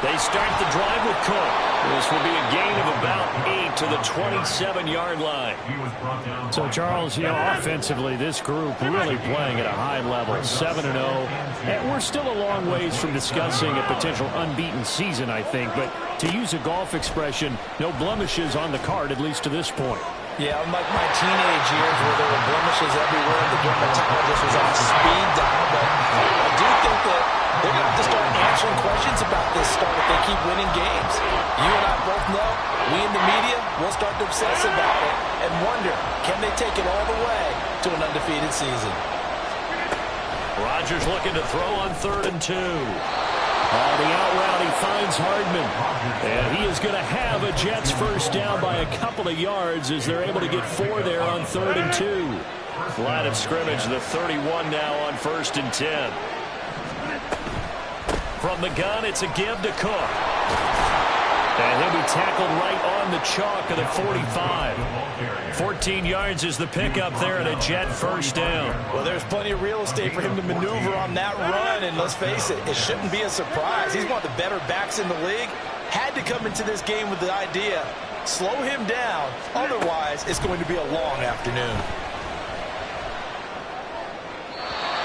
They start the drive with Cook. This will be a gain of about 8 to the 27-yard line. So, Charles, offensively, this group really playing at a high level, 7-0. And we're still a long ways from discussing a potential unbeaten season, I think. But to use a golf expression, no blemishes on the card, at least to this point. Yeah, unlike my teenage years where there were blemishes everywhere, the dermatologist was on speed dial. But I do think that they're going to have to start answering questions about this start if they keep winning games. You and I both know, we in the media will start to obsess about it and wonder, can they take it all the way to an undefeated season? Rodgers looking to throw on 3rd and 2. On the out route, he finds Hardman. And he is going to have a Jets first down by a couple of yards as they're able to get 4 there on 3rd and 2. Line of scrimmage, the 31 now on 1st and 10. From the gun, it's a give to Cook. And he'll be tackled right on the chalk of the 45. 14 yards is the pickup there and a Jet first down. Well, there's plenty of real estate for him to maneuver on that run, and let's face it, it shouldn't be a surprise. He's one of the better backs in the league. Had to come into this game with the idea, slow him down, otherwise it's going to be a long afternoon.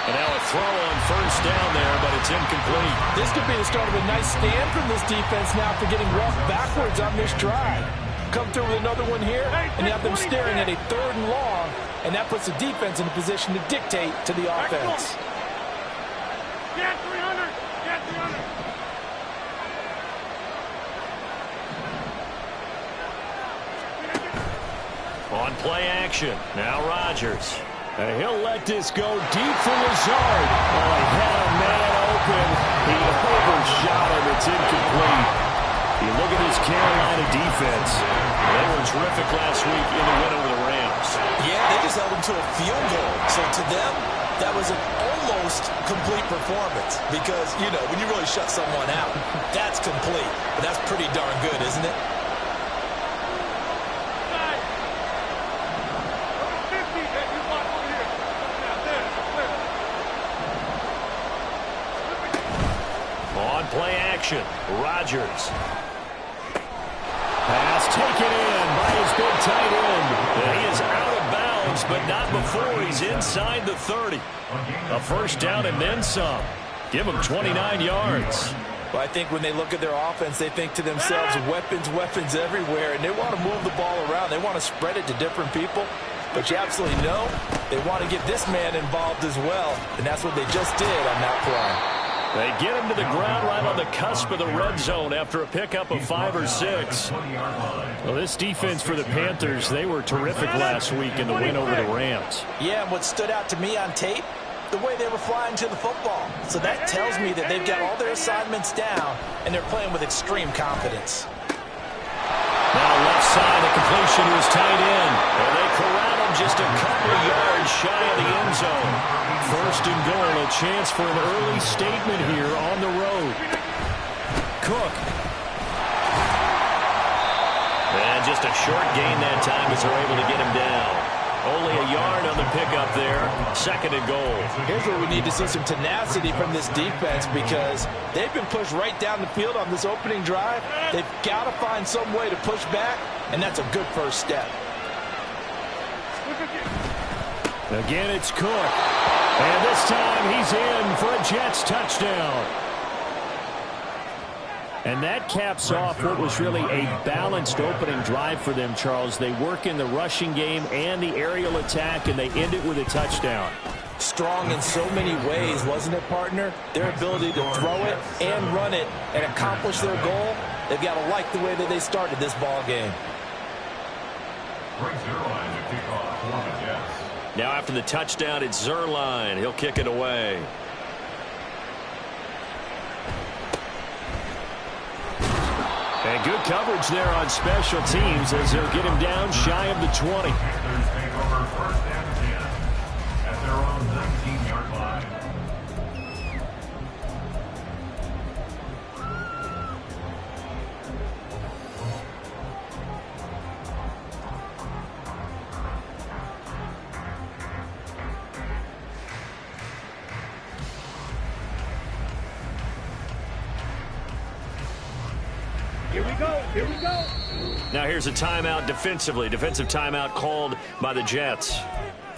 And now a throw on first down there, but it's incomplete. This could be the start of a nice stand from this defense now after getting walked backwards on this drive. Come through with another one here, and you have them staring at a 3rd and long, and that puts the defense in a position to dictate to the offense. Get 300! Get 300! On play action, now Rodgers. And he'll let this go deep for Lazard. Oh, he had a man open. He overshot him. It's incomplete. You look at this Carolina defense. They were terrific last week in the win over the Rams. Yeah, they just held them to a field goal. So to them, that was an almost complete performance. Because, when you really shut someone out, that's complete. But that's pretty darn good, isn't it? Play action. Rodgers. Pass taken in by his big tight end. And he is out of bounds, but not before he's inside the 30. A first down and then some. Give him 29 yards. Well, I think when they look at their offense, they think to themselves, weapons everywhere, and they want to move the ball around. They want to spread it to different people. But you absolutely know they want to get this man involved as well, and that's what they just did on that play. They get him to the ground right on the cusp of the red zone after a pickup of 5 or 6. Well, this defense for the Panthers, they were terrific last week in the win over the Rams. Yeah, and what stood out to me on tape, the way they were flying to the football. So that tells me that they've got all their assignments down, and they're playing with extreme confidence. Now left side, the completion was tight end. And they corral him just a couple of yards shy of the end zone. 1st and goal, a chance for an early statement here on the road. Cook. And just a short gain that time as they're able to get him down. Only a yard on the pickup there. 2nd and goal. Here's where we need to see some tenacity from this defense because they've been pushed right down the field on this opening drive. They've got to find some way to push back, and that's a good first step. Again, it's Cook. And this time he's in for a Jets touchdown. And that caps off what was really a balanced opening drive for them, Charles. They work in the rushing game and the aerial attack, and they end it with a touchdown. Strong in so many ways, wasn't it, partner? Their ability to throw it and run it and accomplish their goal, they've got to like the way that they started this ball game. Now after the touchdown, it's Zerline. He'll kick it away. And good coverage there on special teams as they'll get him down shy of the 20. At their own 19-yard line. Here we go. Here we go. Now here's a timeout defensively. Defensive timeout called by the Jets.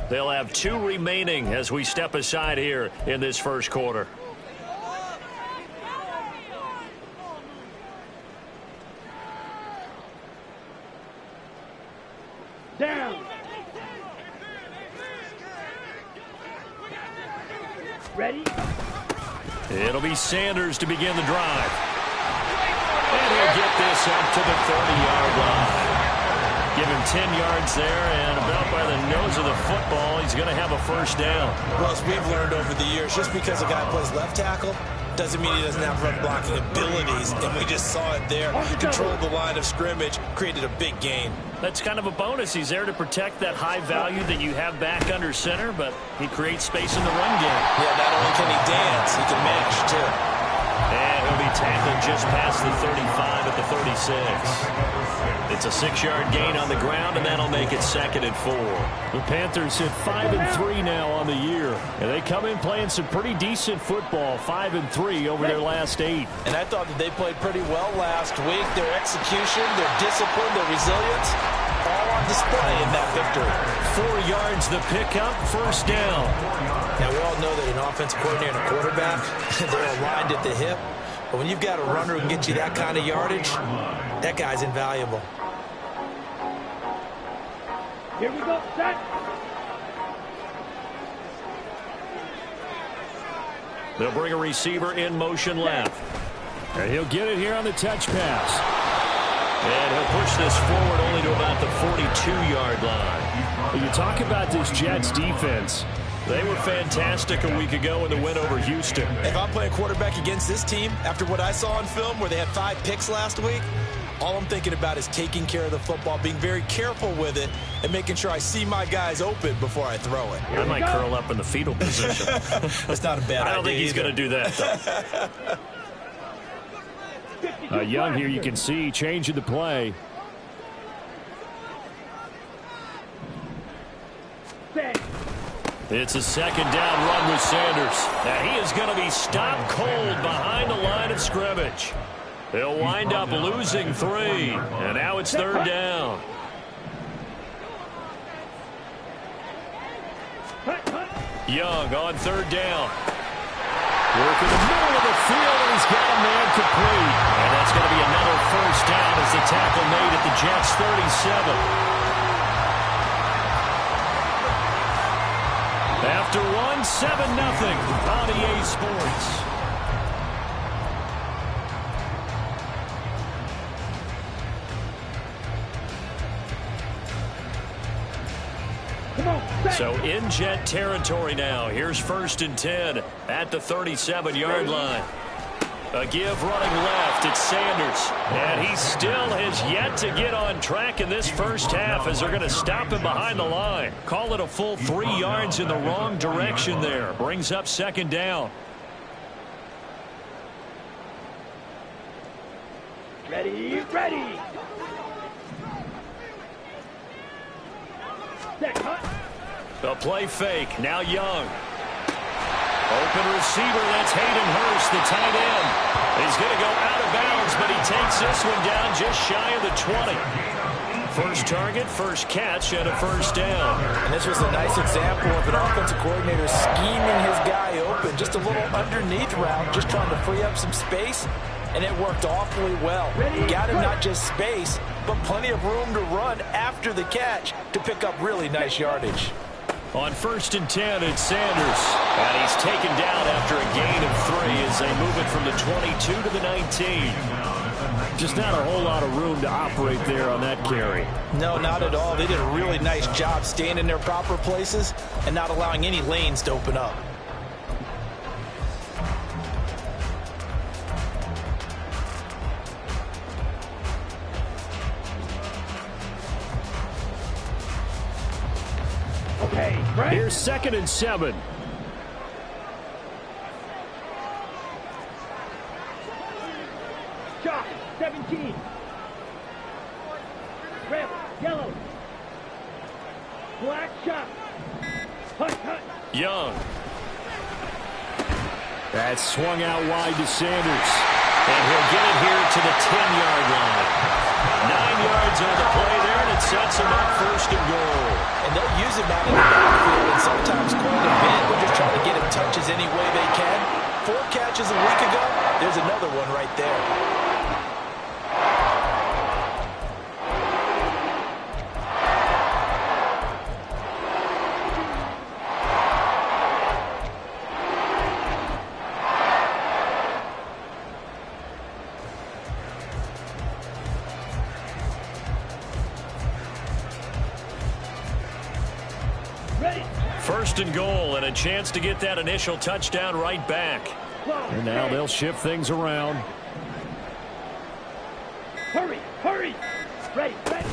They'll have 2 remaining as we step aside here in this first quarter. Down. Ready? It'll be Sanders to begin the drive. And he'll get this up to the 30-yard line. Give him 10 yards there, and about by the nose of the football, he's going to have a first down. Well, as we've learned over the years, just because a guy plays left tackle doesn't mean he doesn't have run blocking abilities, and we just saw it there. Controlled the line of scrimmage, created a big gain. That's kind of a bonus. He's there to protect that high value that you have back under center, but he creates space in the run game. Yeah, not only can he dance, he can mesh, too. And he'll be tackled just past the 35 at the 36. It's a 6-yard gain on the ground, and that'll make it 2nd and 4. The Panthers hit 5-3 now on the year, and they come in playing some pretty decent football, 5-3 over their last 8. And I thought that they played pretty well last week. Their execution, their discipline, their resilience, all on display in that victory. 4 yards the pickup, first down. Now, we all know that an offensive coordinator and a quarterback, they're aligned at the hip. But when you've got a runner who can get you that kind of yardage, that guy's invaluable. Here we go. Set. They'll bring a receiver in motion left. And he'll get it here on the touch pass. And he'll push this forward only to about the 42-yard line. When you talk about this Jets defense, they were fantastic a week ago in the win over Houston. If I'm playing quarterback against this team, after what I saw on film where they had 5 picks last week, all I'm thinking about is taking care of the football, being very careful with it, and making sure I see my guys open before I throw it. I might curl up in the fetal position. That's not a bad idea. I don't think he's going to do that, though. Young here, you can see, changing the play. It's a 2nd down run with Sanders. Now he is going to be stopped cold behind the line of scrimmage. They'll wind up losing 3, and now it's 3rd down. Young on 3rd down. Work in the middle of the field, and he's got a man complete. And that's going to be another first down as the tackle made at the Jets' 37. After 7-0 on EA Sports. So in Jet territory now. Here's 1st and 10 at the 37-yard line. A give running left. It's Sanders. And he still has yet to get on track in this first half as they're going to stop him behind the line. Call it a full 3 yards in the wrong direction there. Brings up 2nd down. Ready, ready. Set, cut. The play fake. Now Young. Open receiver. That's Hayden Hurst, the tight end. He's going to go out of bounds, but he takes this one down just shy of the 20. First target, first catch, and a first down. And this was a nice example of an offensive coordinator scheming his guy open. Just a little underneath route, just trying to free up some space, and it worked awfully well. Got him not just space, but plenty of room to run after the catch to pick up really nice yardage. On 1st and 10, it's Sanders. And he's taken down after a gain of 3 as they move it from the 22 to the 19. Just not a whole lot of room to operate there on that carry. No, not at all. They did a really nice job staying in their proper places and not allowing any lanes to open up. Here's 2nd and 7. Shot, 17. Red, yellow. Black shot. Hut, hut. Young. That's swung out wide to Sanders. And he'll get it here to the 10-yard line. 9 yards on the play there, and it sets him up first and goal. And they'll use him out in the backfield and sometimes quite a bit. They're just trying to get him touches any way they can. 4 catches a week ago. There's another one right there. First and goal, and a chance to get that initial touchdown right back. And now they'll shift things around. Hurry, hurry. Ready, ready.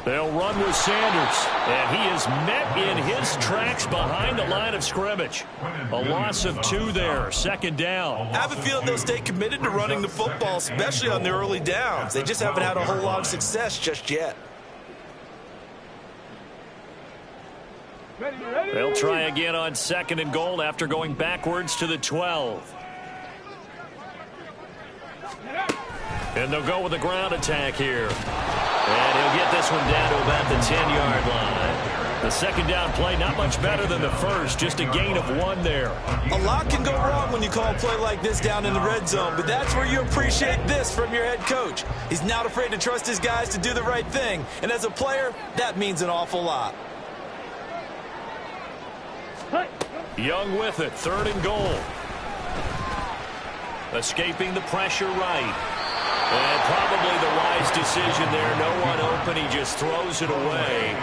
They'll run with Sanders, and he is met in his tracks behind the line of scrimmage. A loss of 2 there, second down. I have a feeling they'll stay committed to running the football, especially on the early downs. They just haven't had a whole lot of success just yet. Ready, ready. They'll try again on second and goal after going backwards to the 12. And they'll go with a ground attack here. And he'll get this one down to about the 10-yard line. The second down play, not much better than the first, just a gain of 1 there. A lot can go wrong when you call a play like this down in the red zone, but that's where you appreciate this from your head coach. He's not afraid to trust his guys to do the right thing, and as a player, that means an awful lot. Young with it, third and goal. Escaping the pressure right. And probably the wise decision there. No one open. He just throws it away.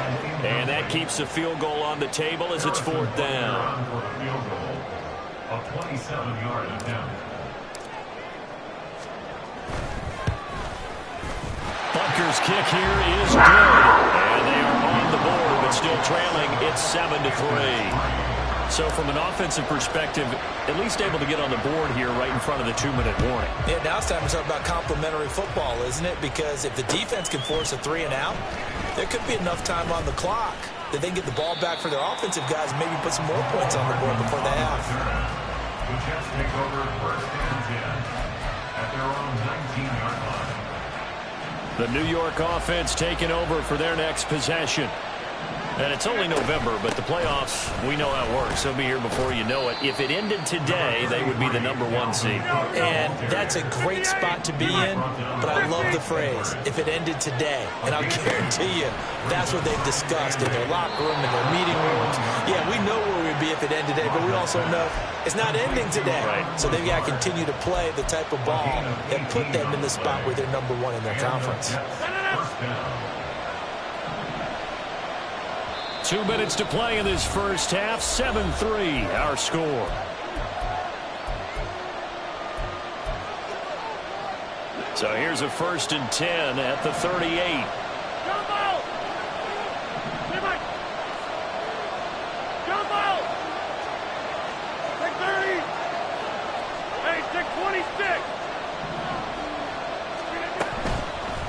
And that keeps the field goal on the table as it's fourth down. A 27-yard attempt. Butker's kick here is good. And they are on the board, but still trailing. It's 7-3. So from an offensive perspective, at least able to get on the board here right in front of the 2-minute warning. Yeah, now it's time to talk about complementary football, isn't it? Because if the defense can force a 3 and out, there could be enough time on the clock that they can get the ball back for their offensive guys and maybe put some more points on the board before the half. The Jets take over first and 10 at their own 19-yard line. The New York offense taking over for their next possession. And it's only November, but the playoffs, we know how it works. They'll be here before you know it. If it ended today, they would be the #1 seed. And that's a great spot to be in, but I love the phrase, if it ended today. And I'll guarantee you, that's what they've discussed in their locker room, in their meeting rooms. Yeah, we know where we'd be if it ended today, but we also know it's not ending today. Right. So they've got to continue to play the type of ball that put them in the spot where they're #1 in their conference. 2 minutes to play in this first half. 7-3 our score. So here's a 1st and 10 at the 38. Jump out! Jump out! 630! Hey, 626!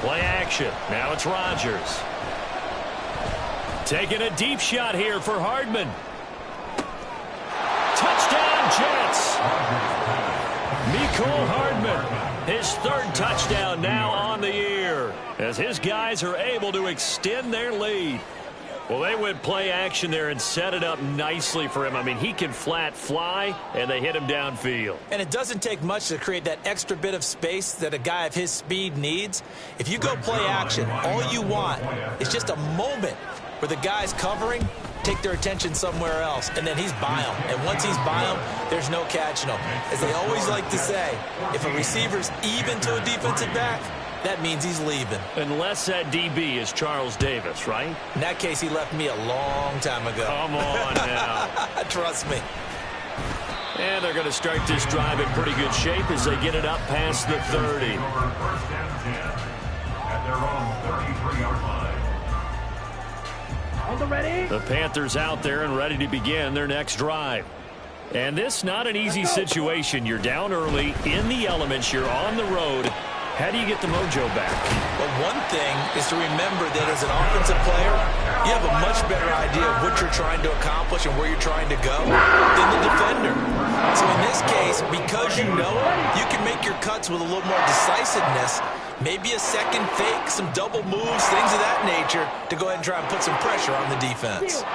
Play action. Now it's Rodgers. Taking a deep shot here for Hardman. Touchdown, Jets. Mecole Hardman, his 3rd touchdown now on the year, as his guys are able to extend their lead. Well, they went play action there and set it up nicely for him. I mean, he can flat fly, and they hit him downfield. And it doesn't take much to create that extra bit of space that a guy of his speed needs. If you go play action, all you want is just a moment where the guys covering take their attention somewhere else, and then he's by him. And once he's by him, there's no catching him. As they always like to say, if a receiver's even to a defensive back, that means he's leaving. Unless that DB is Charles Davis, right? In that case, he left me a long time ago. Come on now. Trust me. And they're going to start this drive in pretty good shape as they get it up past the 30. First and 10 at their own 33-yard line. On the ready? The Panthers out there and ready to begin their next drive. And this not an easy situation. You're down early in the elements. You're on the road. How do you get the mojo back? Well, one thing is to remember that as an offensive player, you have a much better idea of what you're trying to accomplish and where you're trying to go than the defender. So in this case, because you know it, you can make your cuts with a little more decisiveness, maybe a second fake, some double moves, things of that nature, to go ahead and try and put some pressure on the defense.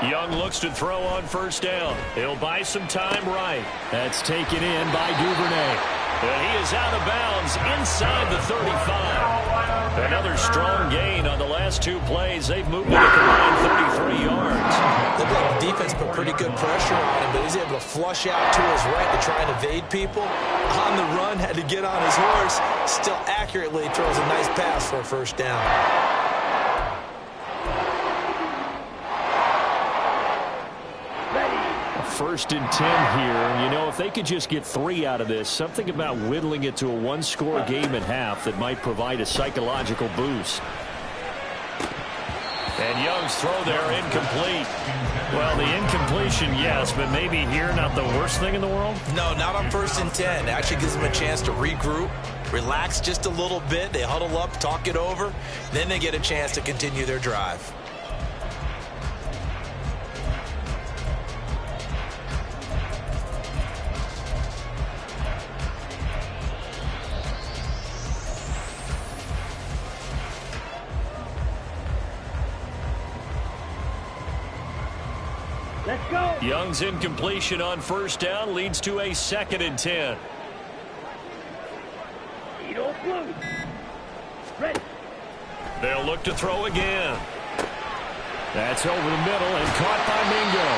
Young looks to throw on first down. He'll buy some time right. That's taken in by Duvernay. And he is out of bounds inside the 35. Another strong gain on the last two plays. They've moved it a combined 33 yards. Looked like the defense put pretty good pressure on him, but he's able to flush out to his right to try and evade people. On the run, had to get on his horse. Still accurately throws a nice pass for a first down. First and 10 here. You know, if they could just get 3 out of this, something about whittling it to a one-score game at half that might provide a psychological boost. And Young's throw there incomplete. Well, the incompletion, yes, but maybe here not the worst thing in the world? No, not on first and 10. It actually gives them a chance to regroup, relax just a little bit. They huddle up, talk it over. Then they get a chance to continue their drive. Let's go. Young's incompletion on first down leads to a 2nd and 10. Edo Blue. Ready. They'll look to throw again. That's over the middle and caught by Mingo.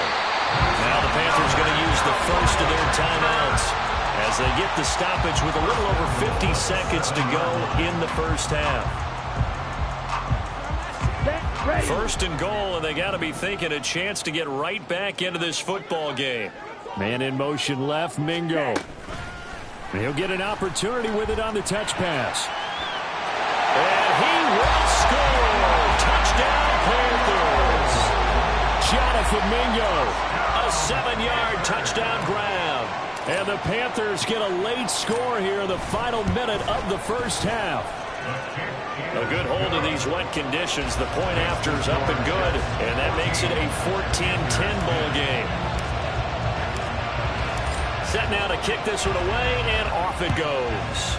Now the Panthers going to use the first of their timeouts as they get the stoppage with a little over 50 seconds to go in the first half. Ready. First and goal, and they got to be thinking a chance to get right back into this football game. Man in motion left, Mingo. And he'll get an opportunity with it on the touch pass. And he will score! Touchdown, Panthers! Jonathan Mingo, a 7-yard touchdown grab. And the Panthers get a late score here in the final minute of the first half. A good hold of these wet conditions. The point after is up and good, and that makes it a 14-10 ball game. Set now to kick this one away, and off it goes.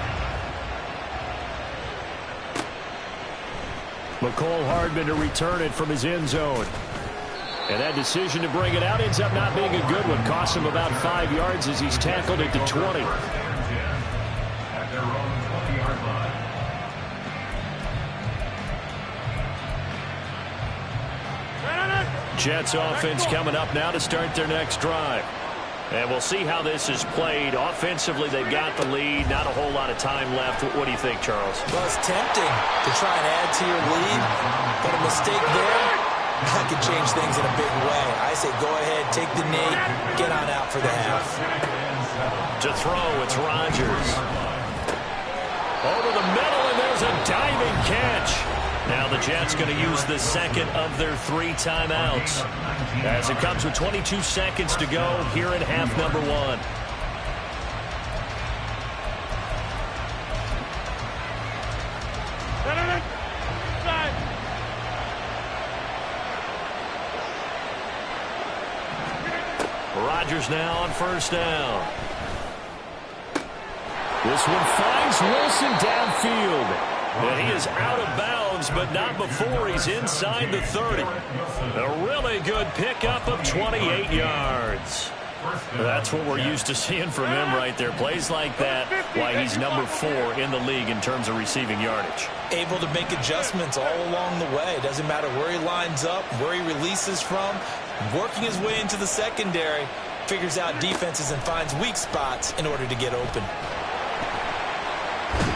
McCole Hardman to return it from his end zone. And that decision to bring it out ends up not being a good one. Costs him about 5 yards as he's tackled it to 20. At their own 20-yard line. Jets offense coming up now to start their next drive. And we'll see how this is played. Offensively, they've got the lead. Not a whole lot of time left. What do you think, Charles? Well, it's tempting to try and add to your lead, but a mistake there, that could change things in a big way. I say go ahead, take the knee, get on out for the half. To throw, it's Rodgers. Over the middle, and there's a diving catch. Now the Jets going to use the second of their 3 timeouts as it comes with 22 seconds to go here in half number 1. Rodgers now on first down. This one finds Wilson downfield. And he is out of bounds, but not before he's inside the 30. A really good pickup of 28 yards. That's what we're used to seeing from him right there. Plays like that, why he's number 4 in the league in terms of receiving yardage. Able to make adjustments all along the way. Doesn't matter where he lines up, where he releases from. Working his way into the secondary, figures out defenses and finds weak spots in order to get open.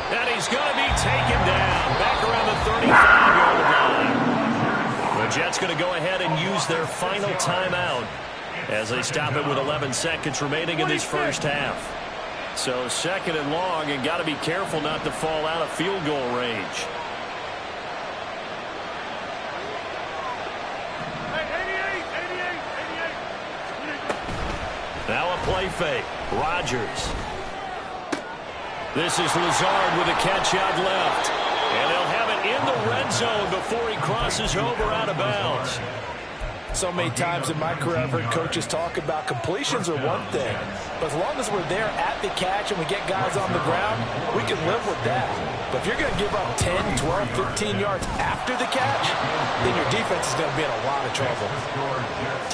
And he's going to be taken down back around the 35-yard line. The Jets going to go ahead and use their final timeout as they stop it with 11 seconds remaining in this first half. So 2nd and long, and got to be careful not to fall out of field goal range. play fake. Rodgers. This is Lazard with a catch out left. And they'll have it in the red zone before he crosses over out of bounds. So many times in my career, I've heard coaches talk about completions are one thing. But as long as we're there at the catch and we get guys on the ground, we can live with that. But if you're going to give up 10, 12, 15 yards after the catch, then your defense is going to be in a lot of trouble.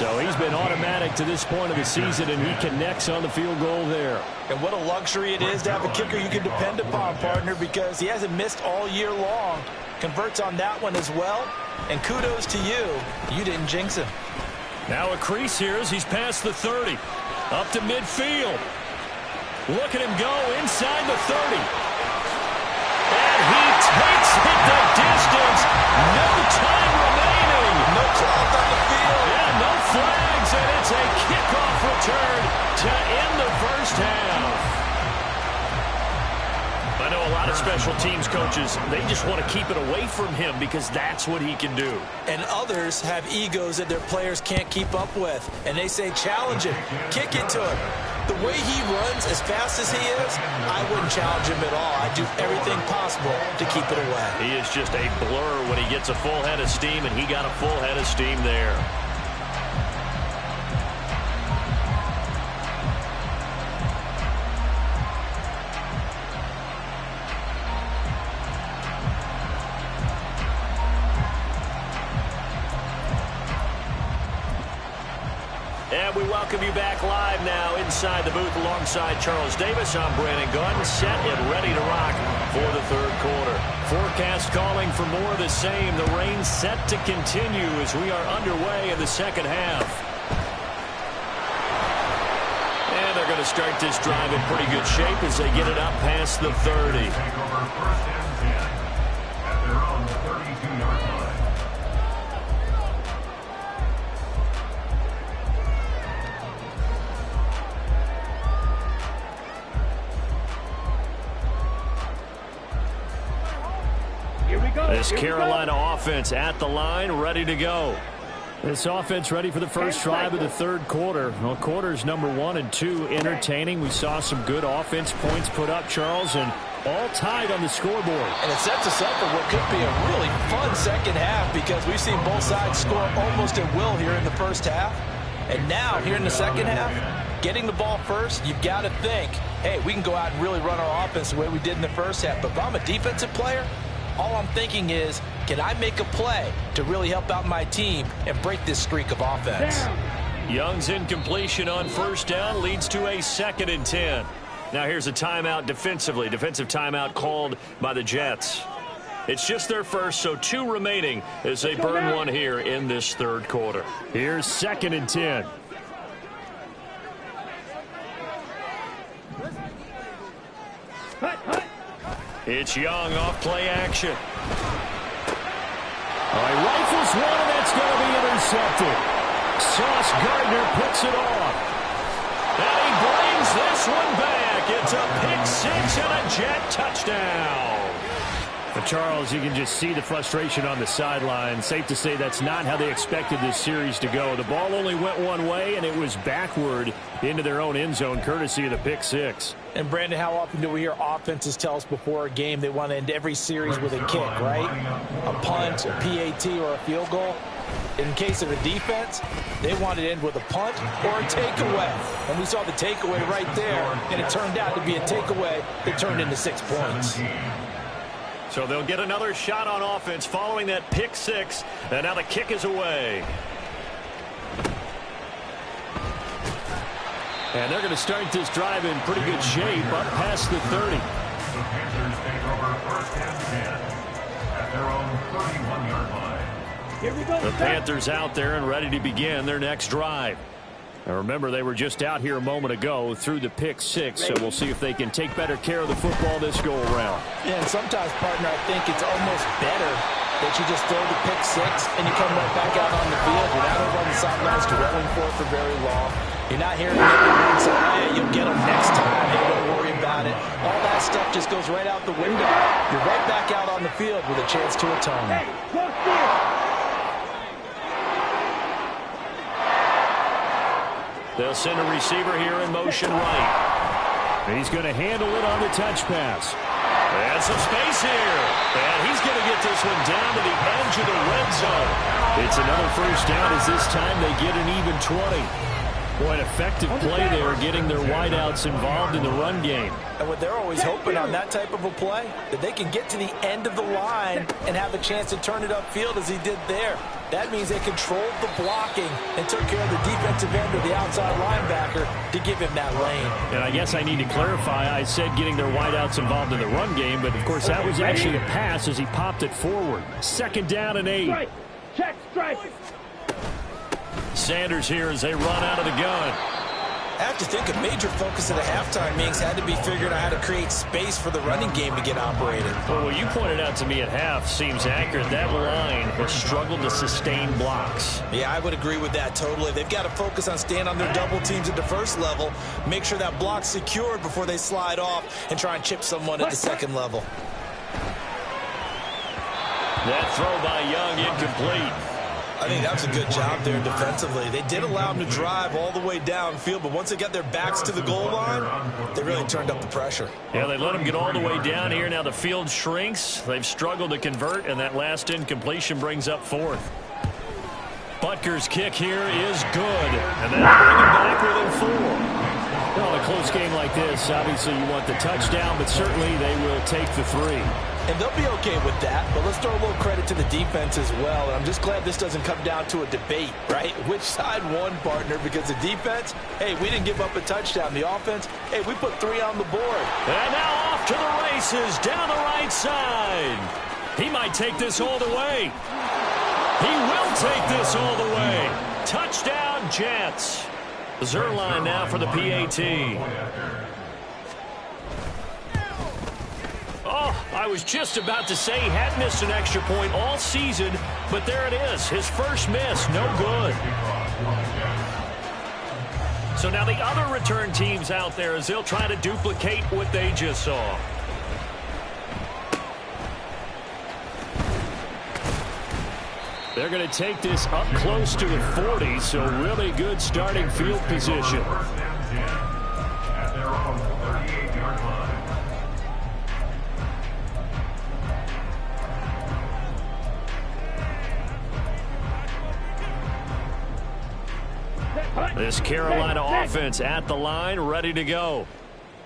So he's been automatic to this point of the season, and he connects on the field goal there. And what a luxury it is to have a kicker you can depend upon, partner, because he hasn't missed all year long. Converts on that one as well. And kudos to you. You didn't jinx him. Now a crease here as he's past the 30. Up to midfield. Look at him go inside the 30. And he takes it the distance. No time remaining. No clock on the field. Yeah, no flags, and it's a kickoff return to end the first half. I know a lot of special teams coaches, they just want to keep it away from him because that's what he can do. And others have egos that their players can't keep up with. And they say, challenge him, kick it to him. The way he runs as fast as he is, I wouldn't challenge him at all. I'd do everything possible to keep it away. He is just a blur when he gets a full head of steam, and he got a full head of steam there. And we welcome you back live now inside the booth alongside Charles Davis. I'm Brandon Gunn, set and ready to rock for the third quarter. Forecast calling for more of the same. The rain set to continue as we are underway in the second half. And they're going to start this drive in pretty good shape as they get it up past the 30. Take over first and 10 at their own 32-yard line. This Carolina offense at the line, ready to go. This offense ready for the first drive of the third quarter. Well, quarters number 1 and 2 entertaining. We saw some good offense points put up, Charles, and all tied on the scoreboard. And it sets us up for what could be a really fun second half because we've seen both sides score almost at will here in the first half. And now, here in the second half, getting the ball first, you've got to think, hey, we can go out and really run our offense the way we did in the first half. But if I'm a defensive player, all I'm thinking is, can I make a play to really help out my team and break this streak of offense? Young's incompletion on first down leads to a 2nd and 10. Now here's a timeout defensively. Defensive timeout called by the Jets. It's just their first, so 2 remaining as they burn one here in this third quarter. Here's 2nd and 10. It's Young off play action. All right, rifles one, and that's going to be intercepted. Sauce Gardner puts it off. And he brings this one back. It's a pick 6 and a Jet touchdown. But Charles, you can just see the frustration on the sideline. Safe to say that's not how they expected this series to go. The ball only went one way, and it was backward into their own end zone, courtesy of the pick 6. And, Brandon, how often do we hear offenses tell us before a game they want to end every series with a kick, right? A punt, a PAT, or a field goal. In case of a defense, they want to end with a punt or a takeaway. And we saw the takeaway right there, and it turned out to be a takeaway that turned into 6 points. So they'll get another shot on offense following that pick 6, and now the kick is away. And they're going to start this drive in pretty good shape up past the 30. The Panthers take over first and 10 at their own 31-yard line. Here we go. The Panthers out there and ready to begin their next drive. Now remember, they were just out here a moment ago through the pick 6, so we'll see if they can take better care of the football this go-around. Yeah, and sometimes, partner, I think it's almost better that you just throw the pick 6 and you come right back out on the field. You're not over on the sidelines dwelling for it for very long. You're not hearing everyone say, hey, you'll get them next time. Hey, don't worry about it. All that stuff just goes right out the window. You're right back out on the field with a chance to atone. Hey, close here. They'll send a receiver here in motion right. He's going to handle it on the touch pass. And some space here. And he's going to get this one down to the edge of the red zone. It's another first down as this time they get an even 20. Boy, an effective play there, getting their wideouts involved in the run game. And what they're always hoping on that type of a play, that they can get to the end of the line and have a chance to turn it upfield as he did there. That means they controlled the blocking and took care of the defensive end or the outside linebacker to give him that lane. And I guess I need to clarify, I said getting their wideouts involved in the run game, but of course that was actually a pass as he popped it forward. Second down and 8. Strike. Check, strike. Sanders here as they run out of the gun. I have to think a major focus of the halftime meetings had to be figuring out how to create space for the running game to get operated. Well, what you pointed out to me at half seems accurate. That line has struggled to sustain blocks. Yeah, I would agree with that totally. They've got to focus on staying on their double teams at the first level, make sure that block's secured before they slide off and try and chip someone at the second level. That throw by Young incomplete. I think that was a good job there defensively. They did allow them to drive all the way downfield, but once they got their backs to the goal line, they really turned up the pressure. Yeah, they let them get all the way down here. Now the field shrinks. They've struggled to convert, and that last incompletion brings up fourth. Butker's kick here is good, and that'll bring him back within 4. Well, in a close game like this, obviously you want the touchdown, but certainly they will take the 3. And they'll be okay with that, but let's throw a little credit to the defense as well. And I'm just glad this doesn't come down to a debate, right? Which side won, partner? Because the defense, hey, we didn't give up a touchdown. The offense, hey, we put 3 on the board. And now off to the races down the right side. He might take this all the way. He will take this all the way. Touchdown, Jets. Zerline now for the PAT. Oh, I was just about to say he had missed an extra point all season, but there it is. His first miss, no good. So now the other return teams out there as they'll try to duplicate what they just saw. They're going to take this up close to the 40, so really good starting field position. At their own 38-yard line. This Carolina offense at the line, ready to go.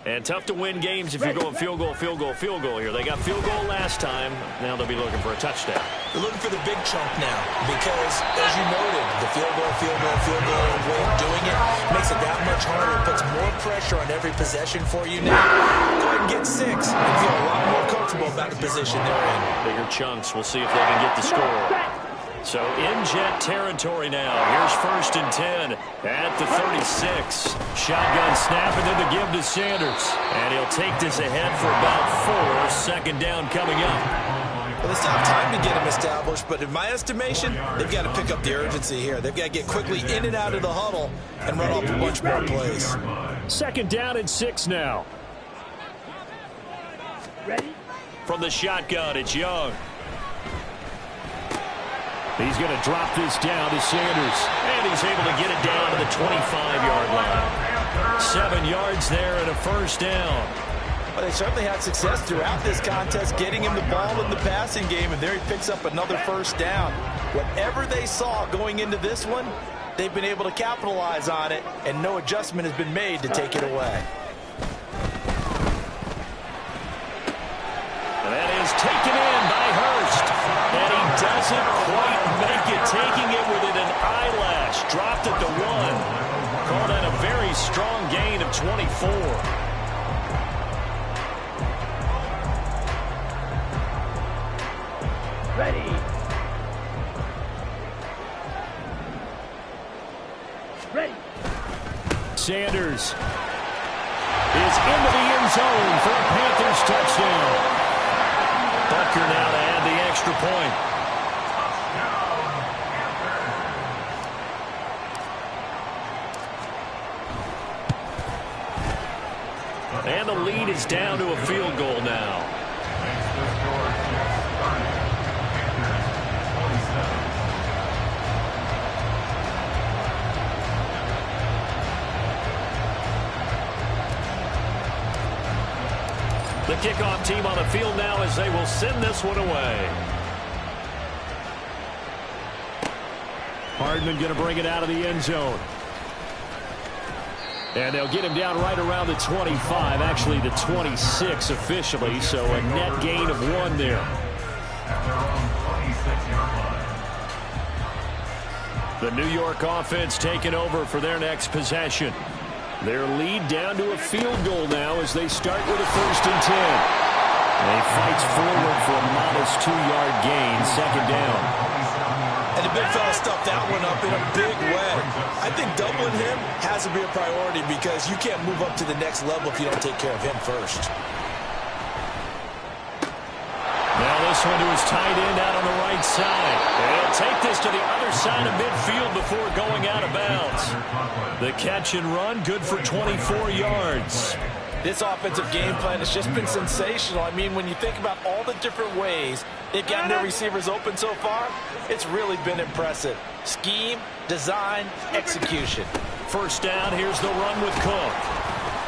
And tough to win games if you're going field goal, field goal, field goal here. They got field goal last time. Now they'll be looking for a touchdown. They're looking for the big chunk now because, as you noted, the field goal, way of doing it makes it that much harder. It puts more pressure on every possession for you now. Go ahead and get 6 and feel a lot more comfortable about the position they're in. Bigger chunks. We'll see if they can get the score. So in Jet territory now. Here's 1st and 10 at the 36. Shotgun snap and then the give to Sanders. And he'll take this ahead for about 4. Second down coming up. Well, they still have time to get him established, but in my estimation, they've got to pick up the urgency here. They've got to get quickly in and out of the huddle and run off a bunch more plays. Second down and 6 now. Ready? From the shotgun, it's Young. He's going to drop this down to Sanders. And he's able to get it down to the 25-yard line. 7 yards there and a first down. Well, they certainly had success throughout this contest, getting him the ball in the passing game, and there he picks up another first down. Whatever they saw going into this one, they've been able to capitalize on it, and no adjustment has been made to take it away. And that is taken in by Hurst. And he doesn't quite make it, taking it within an eyelash. Dropped at the 1. Called out a very strong gain of 24. Ready. Ready. Sanders is into the end zone for a Panthers touchdown. Butker now to add the extra point. And the lead is down to a field goal now. kickoff team on the field now as they will send this one away. Hardman going to bring it out of the end zone. And they'll get him down right around the 25, actually the 26 officially, so a net gain of 1 there. The New York offense taking over for their next possession. Their lead down to a field goal now as they start with a 1st and 10. And he fights forward for a modest 2-yard gain, 2nd down. And the big fella stuffed that one up in a big way. I think doubling him has to be a priority because you can't move up to the next level if you don't take care of him first. Now this one to his tight end out on the right side. And he'll take this to the other side of midfield before going out of bounds. The catch and run, good for 24 yards. This offensive game plan has just been sensational. I mean, when you think about all the different ways they've gotten their receivers open so far, it's really been impressive. Scheme, design, execution. 1st down, here's the run with Cook.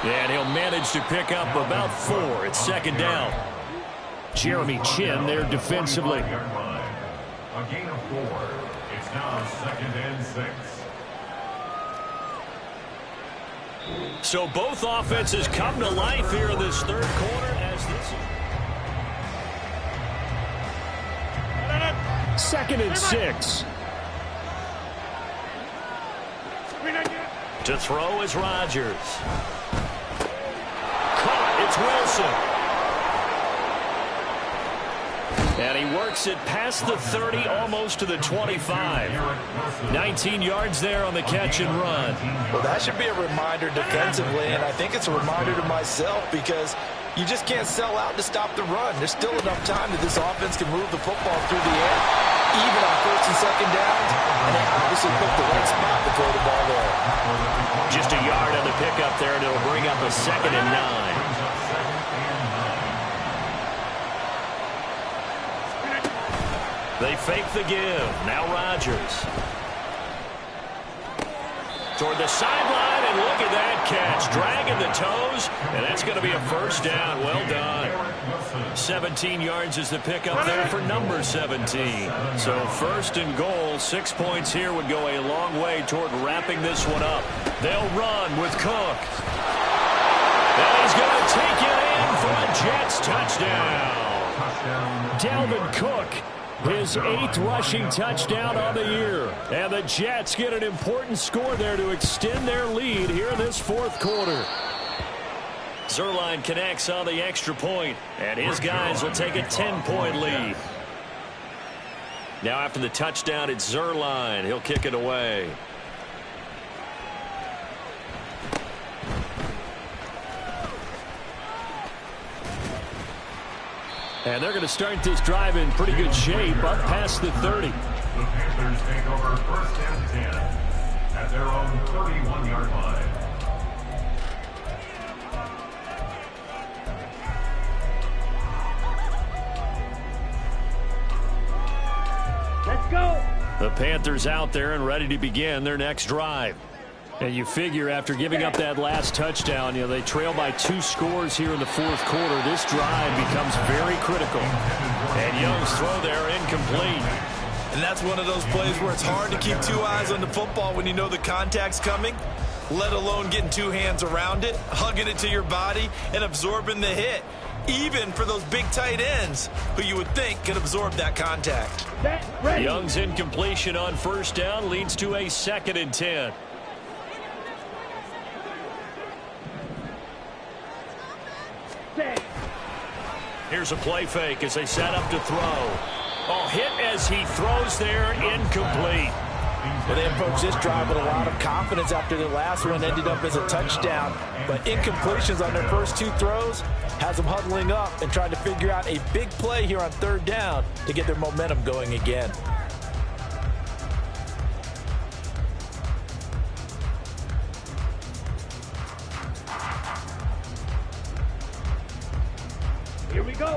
And he'll manage to pick up about 4. It's 2nd down. Jeremy Chin there defensively. A gain of 4. It's now 2nd and 6. So both offenses come to life here in this 3rd quarter as this 2nd and 6. To throw is Rodgers. Caught, it's Wilson. And he works it past the 30, almost to the 25. 19 yards there on the catch and run. Well, that should be a reminder defensively, and I think it's a reminder to myself because you just can't sell out to stop the run. There's still enough time that this offense can move the football through the air, even on 1st and 2nd downs, and they obviously picked the right spot to throw the ball there. Just a yard on the pickup there, and it'll bring up a 2nd and 9. They fake the give. Now Rodgers. Toward the sideline, and look at that catch. Dragging the toes, and that's going to be a 1st down. Well done. 17 yards is the pickup there for number 17. So 1st and goal, 6 points here would go a long way toward wrapping this one up. They'll run with Cook. And he's going to take it in for a Jets touchdown. Dalvin Cook, his 8th rushing touchdown on the year. And the Jets get an important score there to extend their lead here in this 4th quarter. Zuerlein connects on the extra point, and his guys will take a 10-point lead. Now after the touchdown, it's Zuerlein. He'll kick it away. And they're going to start this drive in pretty good shape, up past the 30. The Panthers take over 1st and 10 at their own 31-yard line. Let's go. The Panthers out there and ready to begin their next drive. And you figure after giving up that last touchdown, they trail by 2 scores here in the 4th quarter. This drive becomes very critical. And Young's throw there incomplete. And that's one of those plays where it's hard to keep 2 eyes on the football when you know the contact's coming, let alone getting 2 hands around it, hugging it to your body, and absorbing the hit. Even for those big tight ends who you would think could absorb that contact. Young's incompletion on 1st down leads to a 2nd and 10. Here's a play fake as they set up to throw. Oh, hit as he throws there, incomplete. Well, they approached this drive with a lot of confidence after their last one ended up as a touchdown. But incompletions on their first 2 throws has them huddling up and trying to figure out a big play here on 3rd down to get their momentum going again.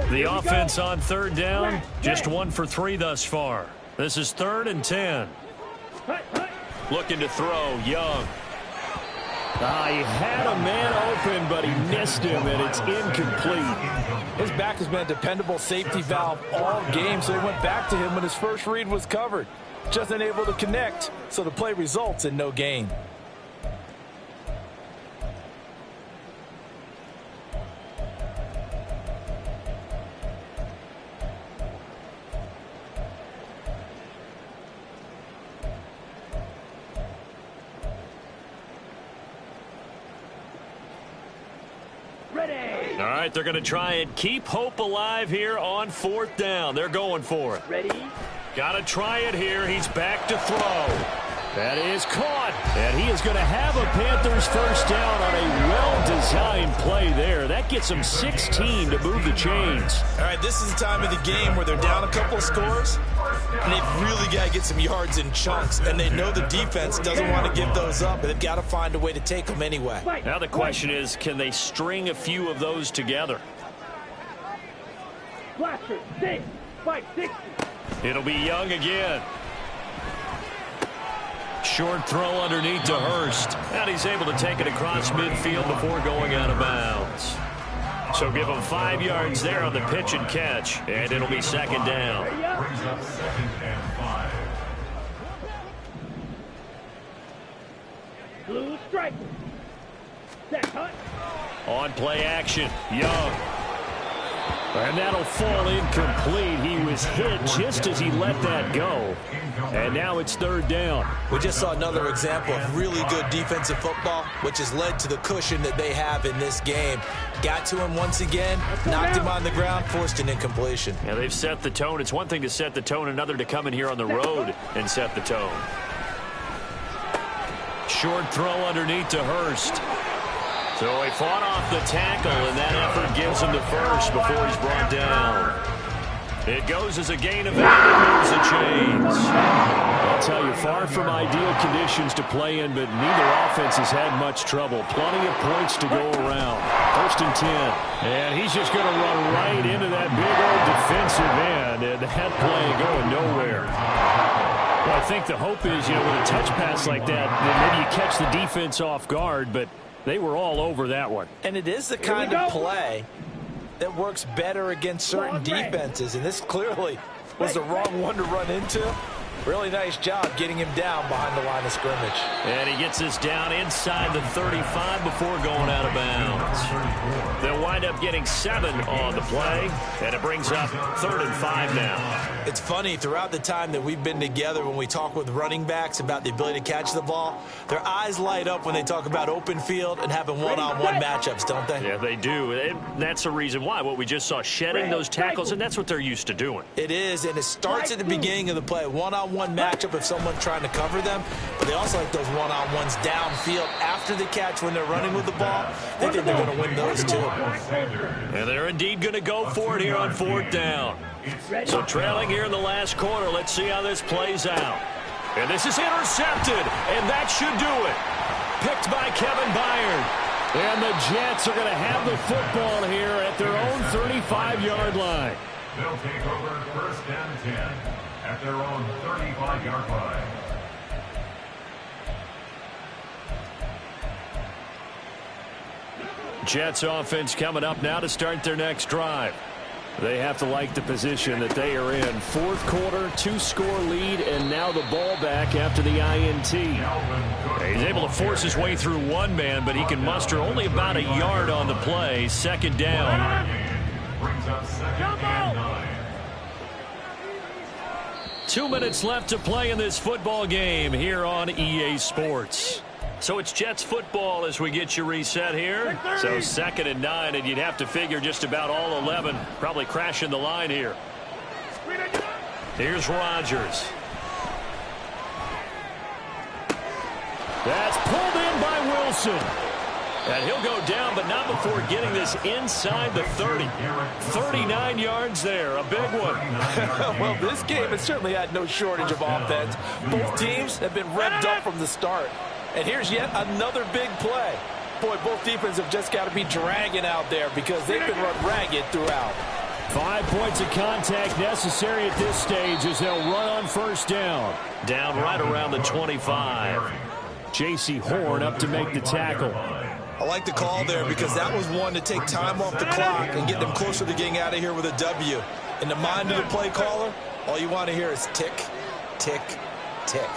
The offense on 3rd down, just 1 for 3 thus far. This is 3rd and 10. Looking to throw, Young. He had a man open, but he missed him, and it's incomplete. His back has been a dependable safety valve all game, so they went back to him when his first read was covered. Just unable to connect, so the play results in no gain. All right, they're going to try and keep hope alive here on 4th down. They're going for it. Ready? Got to try it here. He's back to throw. That is caught. And he is going to have a Panthers first down on a well-designed play there. That gets them 16 to move the chains. All right, this is the time of the game where they're down a couple of scores, and they've really got to get some yards in chunks, and they know the defense doesn't want to give those up, but they've got to find a way to take them anyway. Now the question is, can they string a few of those together? Blaster, 6, 5, 6. It'll be Young again. Short throw underneath to Hurst. And he's able to take it across midfield before going out of bounds. So give him 5 yards there on the pitch and catch. And it'll be 2nd down. Brings up 2nd and 5. Blue strike. Set, hut. On play action, Young. And that'll fall incomplete. He was hit just as he let that go. And now it's 3rd down. We just saw another example of really good defensive football, which has led to the cushion that they have in this game. Got to him once again, knocked him on the ground, forced an incompletion. Yeah, they've set the tone. It's one thing to set the tone, another to come in here on the road and set the tone. Short throw underneath to Hurst. So he fought off the tackle, and that effort gives him the first before he's brought down. It goes as a gain of 8 and moves the chains. I'll tell you, far from ideal conditions to play in, but neither offense has had much trouble. Plenty of points to go around. 1st and 10. And he's just going to run right into that big old defensive end, and that play going nowhere. Well, I think the hope is, with a touch pass like that maybe you catch the defense off guard, but they were all over that one. And it is the kind of play that works better against certain defenses, and this clearly was the wrong one to run into. Really nice job getting him down behind the line of scrimmage. And he gets us down inside the 35 before going out of bounds. They'll wind up getting 7 on the play, and it brings up 3rd and 5 now. It's funny, throughout the time that we've been together, when we talk with running backs about the ability to catch the ball, their eyes light up when they talk about open field and having one-on-one matchups, don't they? Yeah, they do. And that's the reason why. What we just saw, shedding those tackles, and that's what they're used to doing. It is, and it starts at the beginning of the play. One-on-one matchup if someone's trying to cover them, but they also like those one-on-ones downfield after the catch when they're running with the ball. They think they're going to win those too. And they're indeed going to go for it here on 4th down. So trailing here in the last quarter, let's see how this plays out. And this is intercepted, and that should do it. Picked by Kevin Byard. And the Jets are going to have the football here at their own 35-yard line. They'll take over 1st and 10 at their own 35-yard line. Jets offense coming up now to start their next drive. They have to like the position that they are in. 4th quarter, 2-score lead, and now the ball back after the INT. He's able to force his way through one man, but he can muster only about a yard on the play. 2nd down. Brings up 2nd and 9. 2 minutes left to play in this football game here on EA Sports. So it's Jets football as we get you reset here. So 2nd and 9, and you'd have to figure just about all 11 probably crashing the line here. Here's Rodgers. That's pulled in by Wilson. And he'll go down, but not before getting this inside the 30. 39 yards there, a big one. Well, this game has certainly had no shortage of offense. Both teams have been revved up from the start. And here's yet another big play. Boy, both defenses have just got to be dragging out there because they've been run ragged throughout. 5 points of contact necessary at this stage as they'll run on 1st down. Down right around the 25. J.C. Horn up to make the tackle. I like the call there because that was one to take time off the clock and get them closer to getting out of here with a W. In the mind of the play caller, all you want to hear is tick, tick, tick.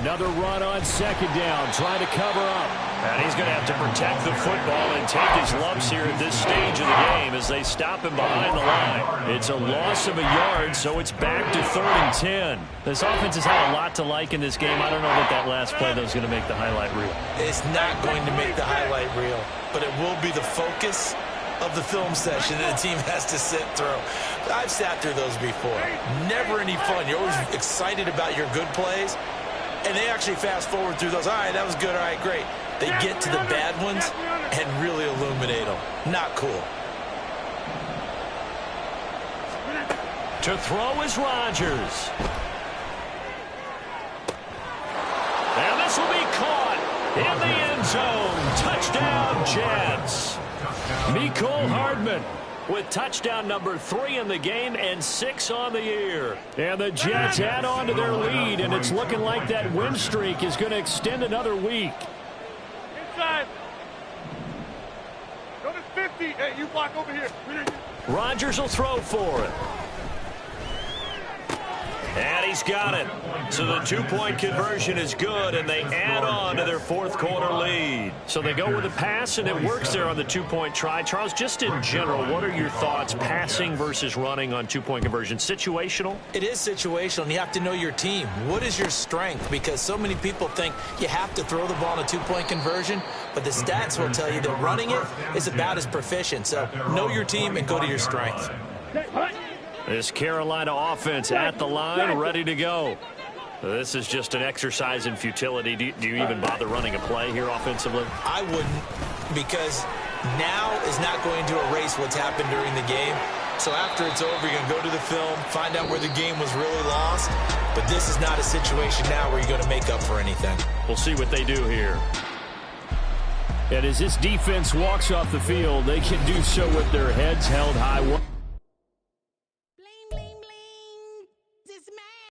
Another run on second down, trying to cover up. And he's going to have to protect the football and take his lumps here at this stage of the game as they stop him behind the line. It's a loss of a yard, so it's back to 3rd and 10. This offense has had a lot to like in this game. I don't know that last play, though, is going to make the highlight reel. It's not going to make the highlight reel, but it will be the focus of the film session that the team has to sit through. I've sat through those before. Never any fun. You're always excited about your good plays, and they actually fast forward through those. All right, that was good. All right, great. They get to the bad ones and really illuminate them. Not cool. To throw is Rodgers. And this will be caught in the end zone. Touchdown, Jets. Mecole Hardman with touchdown number 3 in the game and 6 on the year. And the Jets add on to their lead, and it's looking like that win streak is going to extend another week. Inside. Go to 50. Hey, you block over here. Rodgers will throw for it. And he's got it. So the 2-point conversion is good, and they add on to their 4th quarter lead. So they go with a pass, and it works there on the 2-point try. Charles, just in general, what are your thoughts passing versus running on 2-point conversion? Situational? It is situational, and you have to know your team. What is your strength? Because so many people think you have to throw the ball in a 2-point conversion, but the stats will tell you that running it is about as proficient. So know your team and go to your strength. This Carolina offense at the line, ready to go. This is just an exercise in futility. Do you even bother running a play here offensively? I wouldn't, because now is not going to erase what's happened during the game. So after it's over, you're going to go to the film, find out where the game was really lost. But this is not a situation now where you're going to make up for anything. We'll see what they do here. And as this defense walks off the field, they can do so with their heads held high.